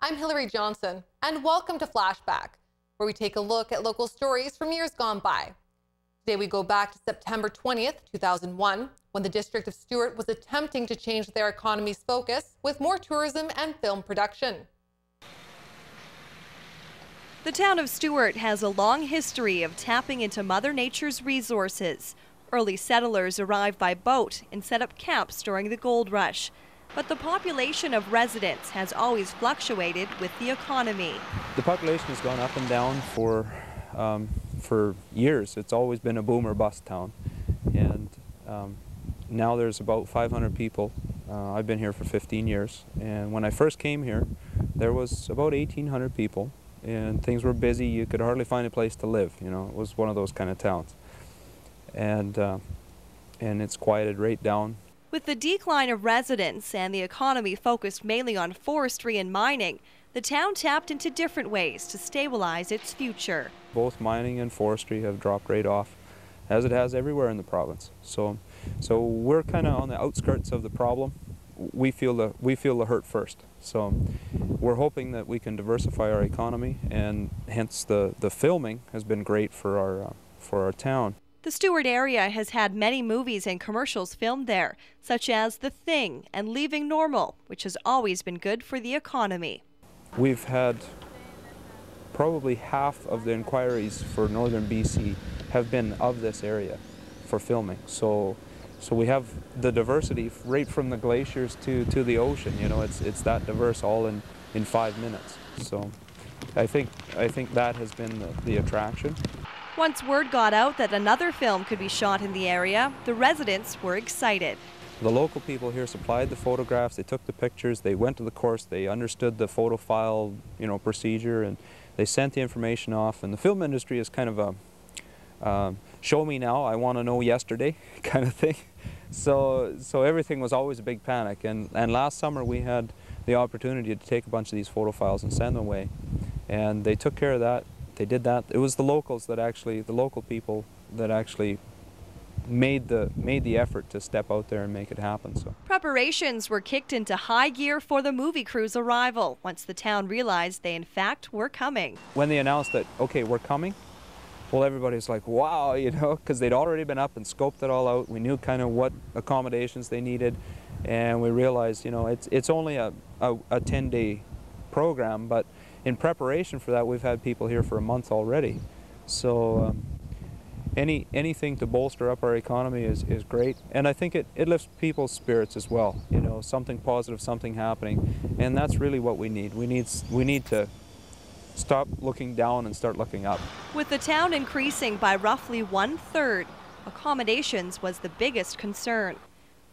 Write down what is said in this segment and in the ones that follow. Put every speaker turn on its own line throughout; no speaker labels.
I'm Hillary Johnson, and welcome to Flashback, where we take a look at local stories from years gone by. Today we go back to September 20th, 2001, when the district of Stewart was attempting to change their economy's focus with more tourism and film production.
The town of Stewart has a long history of tapping into Mother Nature's resources. Early settlers arrived by boat and set up camps during the gold rush. But the population of residents has always fluctuated with the economy.
The population has gone up and down for years. It's always been a boom or bust town. And now there's about 500 people. I've been here for 15 years. And when I first came here, there was about 1,800 people. And things were busy. You could hardly find a place to live. You know, it was one of those kind of towns. And it's quieted right down.
With the decline of residents and the economy focused mainly on forestry and mining, the town tapped into different ways to stabilize its future.
Both mining and forestry have dropped right off, as it has everywhere in the province. So we're kind of on the outskirts of the problem. We feel the hurt first. So we're hoping that we can diversify our economy, and hence the filming has been great for our town.
The Stewart area has had many movies and commercials filmed there, such as The Thing and Leaving Normal, which has always been good for the economy.
We've had probably half of the inquiries for northern BC have been of this area for filming. So we have the diversity right from the glaciers to the ocean. You know, it's that diverse all in 5 minutes. So I think that has been the attraction.
Once word got out that another film could be shot in the area, the residents were excited.
The local people here supplied the photographs, they took the pictures, they went to the course, they understood the photo file, procedure, and they sent the information off. And the film industry is kind of a show me now, I want to know yesterday kind of thing. So everything was always a big panic. And last summer we had the opportunity to take a bunch of these photo files and send them away. And they took care of that. They did that. It was the locals that actually, the local people that actually made the effort to step out there and make it happen. So
preparations were kicked into high gear for the movie crew's arrival once the town realized they in fact were coming.
When they announced that, okay, we're coming, well, everybody's like, wow, because they'd already been up and scoped it all out. We knew kind of what accommodations they needed, and we realized, it's only a 10-day program, but in preparation for that, we've had people here for a month already. So anything to bolster up our economy is great. And I think it lifts people's spirits as well. Something positive, something happening. And that's really what we need. We need to stop looking down and start looking up.
With the town increasing by roughly 1/3, accommodations was the biggest concern.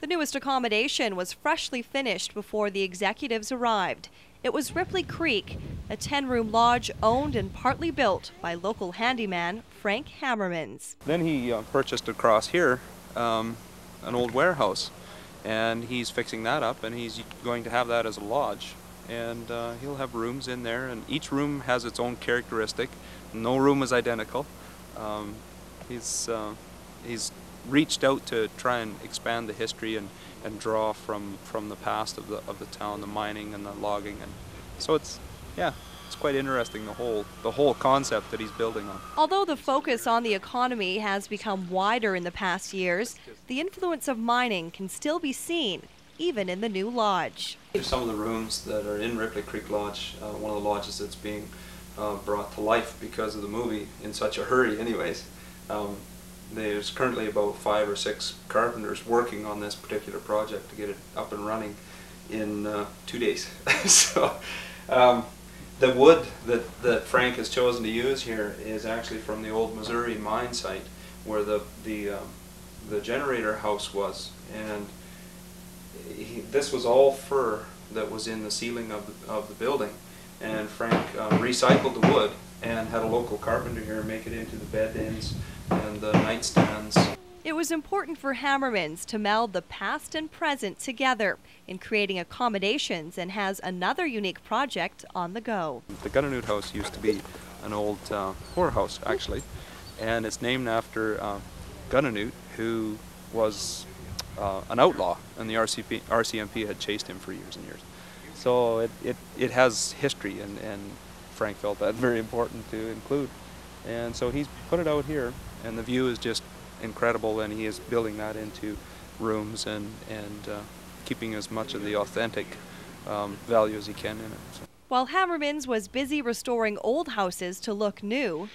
The newest accommodation was freshly finished before the executives arrived. It was Ripley Creek, a 10-room lodge owned and partly built by local handyman Frank Hammermans.
Then he purchased across here an old warehouse, and he's fixing that up, and he's going to have that as a lodge. And he'll have rooms in there, and each room has its own characteristic. No room is identical. He's reached out to try and expand the history and draw from the past of the town, the mining and the logging, and so it's quite interesting, the whole concept that he's building on.
Although the focus on the economy has become wider in the past years, the influence of mining can still be seen even in the new lodge.
Some of the rooms that are in Ripley Creek Lodge, one of the lodges that's being brought to life because of the movie in such a hurry anyways. There's currently about 5 or 6 carpenters working on this particular project to get it up and running in 2 days. So the wood that Frank has chosen to use here is actually from the old Missouri mine site where the generator house was, and this was all fir that was in the ceiling of the building, and Frank recycled the wood and had a local carpenter here make it into the bed ends and the nightstands.
It was important for Hammermans to meld the past and present together in creating accommodations, and has another unique project on the go.
The Gunanoot House used to be an old whorehouse, actually, and it's named after Gunanoot, who was an outlaw, and the RCMP had chased him for years and years. So it has history, and Frank felt that very important to include. And so he's put it out here, and the view is just incredible, and he is building that into rooms and keeping as much of the authentic value as he can in it. So.
While Hammerman's was busy restoring old houses to look new,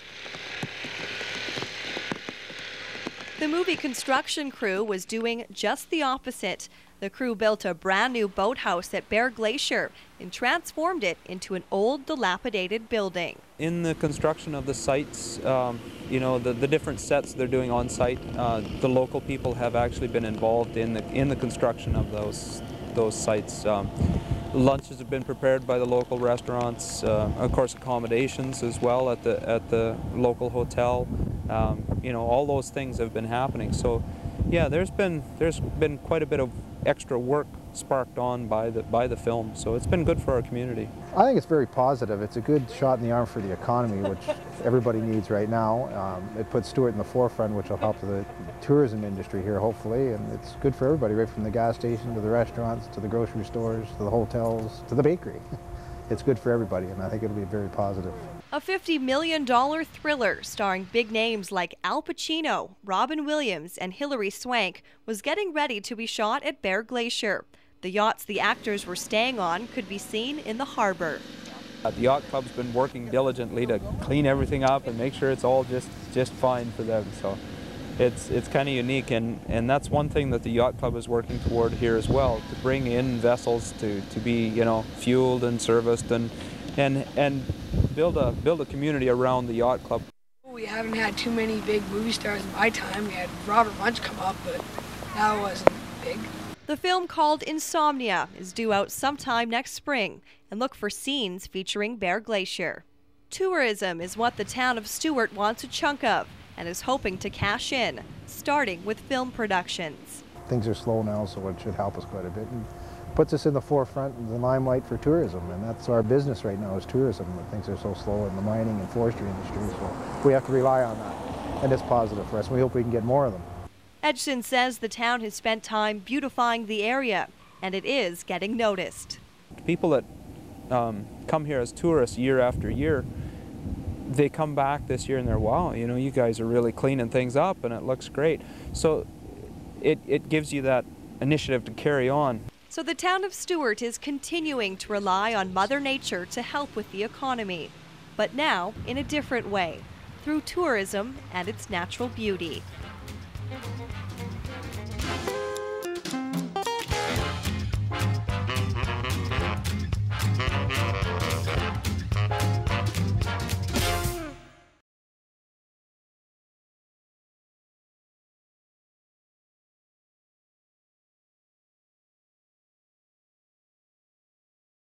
the movie construction crew was doing just the opposite. The crew built a brand new boathouse at Bear Glacier and transformed it into an old, dilapidated building.
In the construction of the sites, you know, the different sets they're doing on site, the local people have actually been involved in the construction of those sites. Lunches have been prepared by the local restaurants, of course accommodations as well at the local hotel. You know, all those things have been happening. So, yeah, there's been quite a bit of extra work sparked on by the film. So it's been good for our community.
I think it's very positive. It's a good shot in the arm for the economy, which everybody needs right now. It puts Stewart in the forefront, which will help the tourism industry here, hopefully, and it's good for everybody, right from the gas station to the restaurants, to the grocery stores, to the hotels, to the bakery. It's good for everybody, and I think it'll be very positive.
A $50 million thriller starring big names like Al Pacino, Robin Williams, and Hilary Swank was getting ready to be shot at Bear Glacier. The yachts the actors were staying on could be seen in the harbor.
The yacht club's been working diligently to clean everything up and make sure it's all just fine for them. So it's kind of unique, and that's one thing that the yacht club is working toward here as well, to bring in vessels to be, you know, fueled and serviced and build a community around the yacht club.
We haven't had too many big movie stars in my time. We had Robert Munch come up, but that wasn't big.
The film, called Insomnia, is due out sometime next spring, and look for scenes featuring Bear Glacier. Tourism is what the town of Stewart wants a chunk of and is hoping to cash in, starting with film productions.
Things are slow now, so it should help us quite a bit, and puts us in the forefront, in the limelight for tourism, and that's our business right now, is tourism. Things are so slow in the mining and forestry industry, so we have to rely on that, and it's positive for us. We hope we can get more of them.
Edgson says the town has spent time beautifying the area, and it is getting noticed.
People that come here as tourists year after year, they come back this year and they're, wow, you know, you guys are really cleaning things up and it looks great. So it gives you that initiative to carry on.
So the town of Stewart is continuing to rely on Mother Nature to help with the economy, but now in a different way, through tourism and its natural beauty.